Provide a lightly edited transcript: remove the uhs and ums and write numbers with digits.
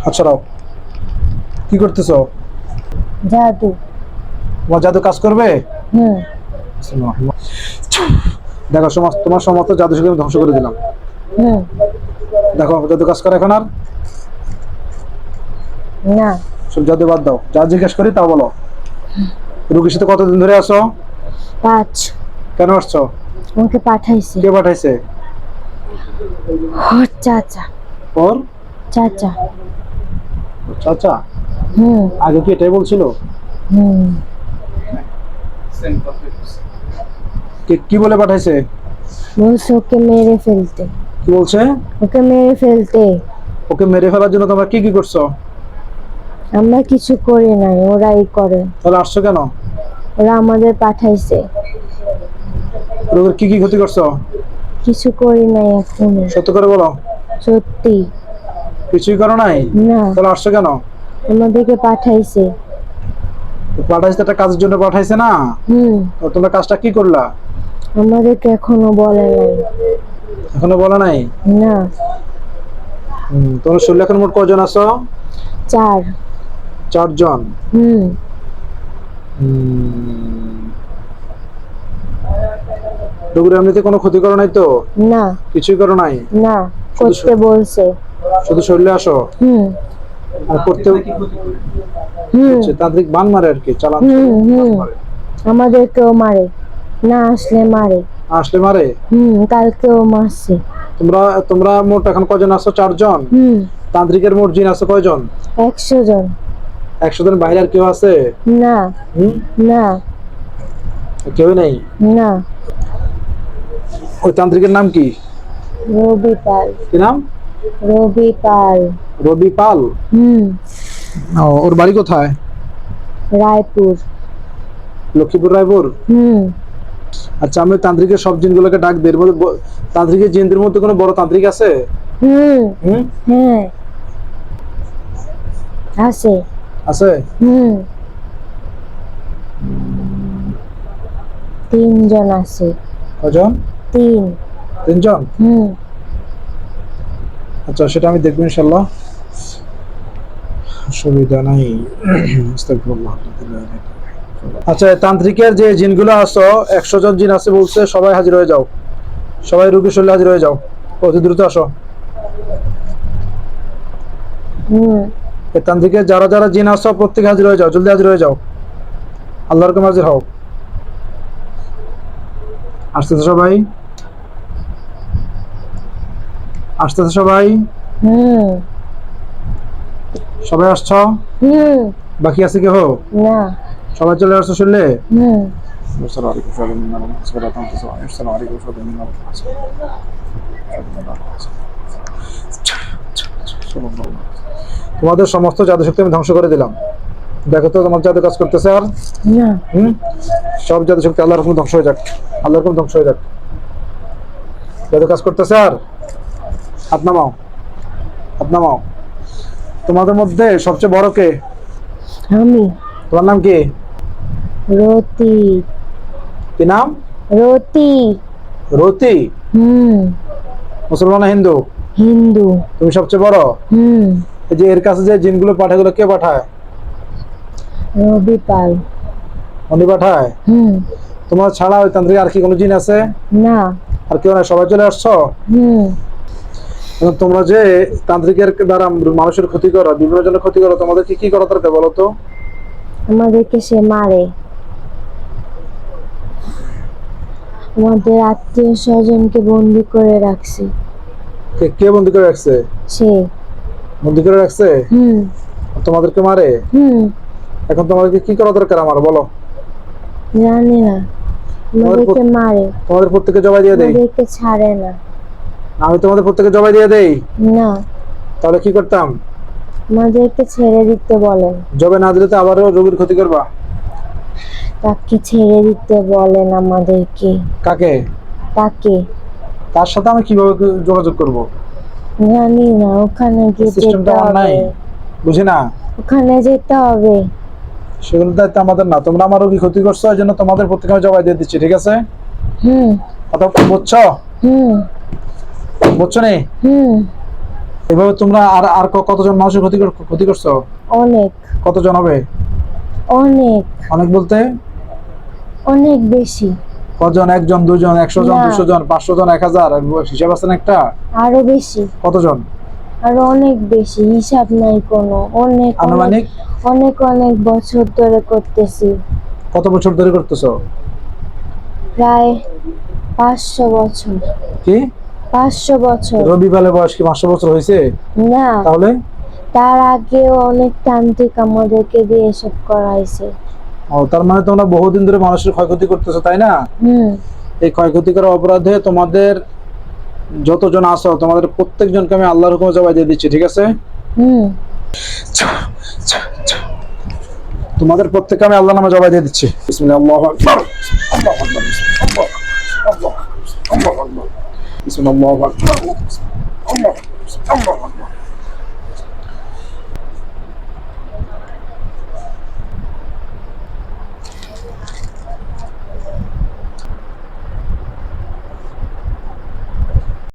আচ্ছা রাও, কি করতেছো? জাদু। তোমার জাদু কাজ করবে? হুম। দেখো তোমার সমস্ত জাদু শক্তি আমি ধ্বংস করে দিলাম। হুম। দেখো জাদু কাজ করে এখন আর? না। সব জাদু বাদ দাও, যা জিজ্ঞেস করি তা বলো। রুগীর সাথে কতদিন ধরে আছো? 5। কেন আসছো? আমাকে পাঠাইছে কে পাঠাইছে? ওর চাচা। ওর চাচা। চাচা? হুম। আগে কি এটাই বলছিল? হুম। কি বলে পাঠাইছে? বলছে ওকে মেরে ফেলতে। কি বলছে? ওকে মেরে ফেলতে। ওকে মেরে ফেলার জন্য তোমরা কি কি করছো? আমরা কিছু করি নাই, ওরাই করে। তাহলে আসছো কেন? ওরা আমাদের পাঠাইছে। রোগীর কি কি ক্ষতি করছো? কিছু করি নাই এখনো। সত্য করে বলো। সত্যি। কিছুই করো নাই? না। তাহলে আসছো কেন? আমাদেরকে পাঠাইছে। তো পাঠাইছে একটা কাজের জন্য পাঠাইছে না? হুম। তো তোমরা কাজটা কি করলা? আমাদেরকে এখনো বলে নাই। এখনো বলা নাই? না। তোমার শরীরে এখন মোট কজন আছো? 4। 4 জন। হুম। রোগীর এমনিতে কোনো ক্ষতি করো নাই তো? না। কিছুই করো নাই? না। শুধু করতে বলছে। শুধু শরীরে আসো হুম। আর করতে হুম। তান্ত্রিক বান মারে আর কি, চালান হুম। হুম। মারে। আমাদেরকেও মারে। না আসলে মারে। আসলে মারে? কালকেও মারছে। তোমরা তোমরা মোট এখন কজন আছো? 4 জন। হুম। তান্ত্রিকের মোট জিন আছে কয়জন? 100 জন। 100 জন বাইরে আর কেউ আছে? না। হুম, না। কেউ নেই? না। ওই তান্ত্রিকের নাম কি? রবি পাল। কি নাম? রবি পাল। রবি পাল? হুম। ওর বাড়ি কোথায়? রায়পুর। লক্ষ্মীপুর, রায়পুর? হুম। আচ্ছা, আমি তান্ত্রিকের সব জিনগুলোকে ডাক দেই। এর মধ্যে তান্ত্রিকের জিনদের মধ্যে কোনো বড় তান্ত্রিক আছে? হুম। হুম, হ্যাঁ। আছে। আছে? হুম। 3 জন আছে। কজন? 3। 3 জন? হুম। আচ্ছা, সেটা আমি দেখবো ইনশাল্লাহ, অসুবিধা নাই। আস্তাগফিরুল্লাহ। আচ্ছা, তান্ত্রিকের যে জিনগুলো আছো, 100 জন জিন আছে বলছে, সবাই হাজির হয়ে যাও। সবাই রুগীর শরীরে হাজির হয়ে যাও, অতি দ্রুত আসো। হুম। এই তান্ত্রিকের যারা যারা জিন আছো প্রত্যেকে হাজির হয়ে যাও, জলদি হাজির হয়ে যাও। আল্লাহর কাছে হাজির হও। আসতেছে সবাই? আসতেছে সবাই? হুম। সবাই আসছো? হুম। বাকি আছে কেহ? না। সবাই চলে আসছো শুনলে? হুম। তোমাদের সমস্ত জাদু শক্তি আমি ধ্বংস করে দিলাম। দেখো তো তোমার জাদু কাজ করতেছে আর? না। হুম, সব জাদু শক্তি আল্লাহর হুকুমে ধ্বংস হয়ে যাক। আল্লাহর হুকুমে ধ্বংস হয়ে যাক। জাদু কাজ করতেছে আর? হাত নামাও, হাত নামাও। তোমাদের মধ্যে সবচেয়ে বড় কে? আমি। তোমার নাম কি? রতি। কি নাম? রতি। রতি? হুম। মুসলমান না হিন্দু? হিন্দু। তুমি সবচেয়ে বড়? হুম। এই যে এর কাছে যে জিনগুলো পাঠায়, এগুলো কে পাঠায়? রবি পাল। উনি পাঠায়? হুম। তোমার ছাড়া ওই তান্ত্রিক আর কি কোনো জিন আছে? না। আর কেউ না, সবাই চলে আসছো? হুম। এবং তোমরা যে তান্ত্রিকের দ্বারা মানুষের ক্ষতি করো, বিভিন্ন জনের ক্ষতি করো, তোমাদের কি কি করা দরকার বলো তো? আমাদেরকে সে মারে। আমাদের আত্মীয় স্বজনকে বন্দি করে রাখছে। কে বন্দি করে রাখছে? সে। বন্দি করে রাখছে? হুম। আর তোমাদেরকে মারে? হুম। এখন তোমাদেরকে কি করা দরকার আমার বলো? জানি না। আমাদেরকে মারে। তোমাদের প্রত্যেকে জবাই দিয়ে দেই? আমাদেরকে ছাড়ে না। আমি তোমাদের প্রত্যেকে জবাই দিয়ে দেই? না। তাহলে কি করতাম? আমাদেরকে ছেড়ে দিতে বলেন। জবাই না দিলে তো আবারও রোগীর ক্ষতি করবা। তাকে ছেড়ে দিতে বলেন আমাদেরকে। কাকে? তাকে। তার সাথে আমি কিভাবে যোগাযোগ করব? জানি না, ওখানে গিয়ে সিস্টেমটা যেতে আমার নাই, হবে। বুঝি না। ওখানে যেতে হবে। সেগুলোর দায়িত্ব আমাদের না। তোমরা আমার রোগী ক্ষতি করছো, এই জন্য তোমাদের প্রত্যেকে আমি জবাই দিয়ে দিচ্ছি, ঠিক আছে? হুম। কথা বুঝছো? হুম। বুঝছো নি? হুম। এভাবে তোমরা আর আর কতজন মানুষের ক্ষতি করছো? অনেক কতজন হবে? অনেক অনেক বলতে অনেক বেশি, কতজন? একজন, দুজন, 100 জন, না। 200 জন, 500 জন, 1000? হিসাব আছে না একটা? আরো বেশি, কতজন আরো অনেক বেশি, হিসাব নাই কোনো। অনেক অনেক আনুমানিক? অনেক অনেক বছর ধরে করতেছি, কত বছর ধরে করতেছো? প্রায় 500 বছর। কি 500 বছর? রবিবালের বয়স কি 500 বছর হয়েছে? না, তাহলে তার আগেও অনেক তান্ত্রিক আমাদেরকে দিয়ে এসব করাইছে। তার মানে তোমরা বহুদিন ধরে মানুষের ক্ষয়ক্ষতি করতেছো, তাই না? হুম। এই ক্ষয়ক্ষতি করার অপরাধে তোমাদের যতজন আছো, তোমাদের প্রত্যেকজনকে আমি আল্লাহর হুকুমে জবাই দিয়ে দিচ্ছি, ঠিক আছে? হুম। তোমাদের প্রত্যেককে আমি আল্লাহর নামে জবাই দিয়ে দিচ্ছি। বিসমিল্লাহ, আল্লাহু আকবার, আল্লাহু আকবার, আল্লাহু আকবার, আল্লাহু আকবার, বিসমিল্লাহ, আল্লাহু আকবার, আল্লাহু আকবার, আল্লাহু আকবার।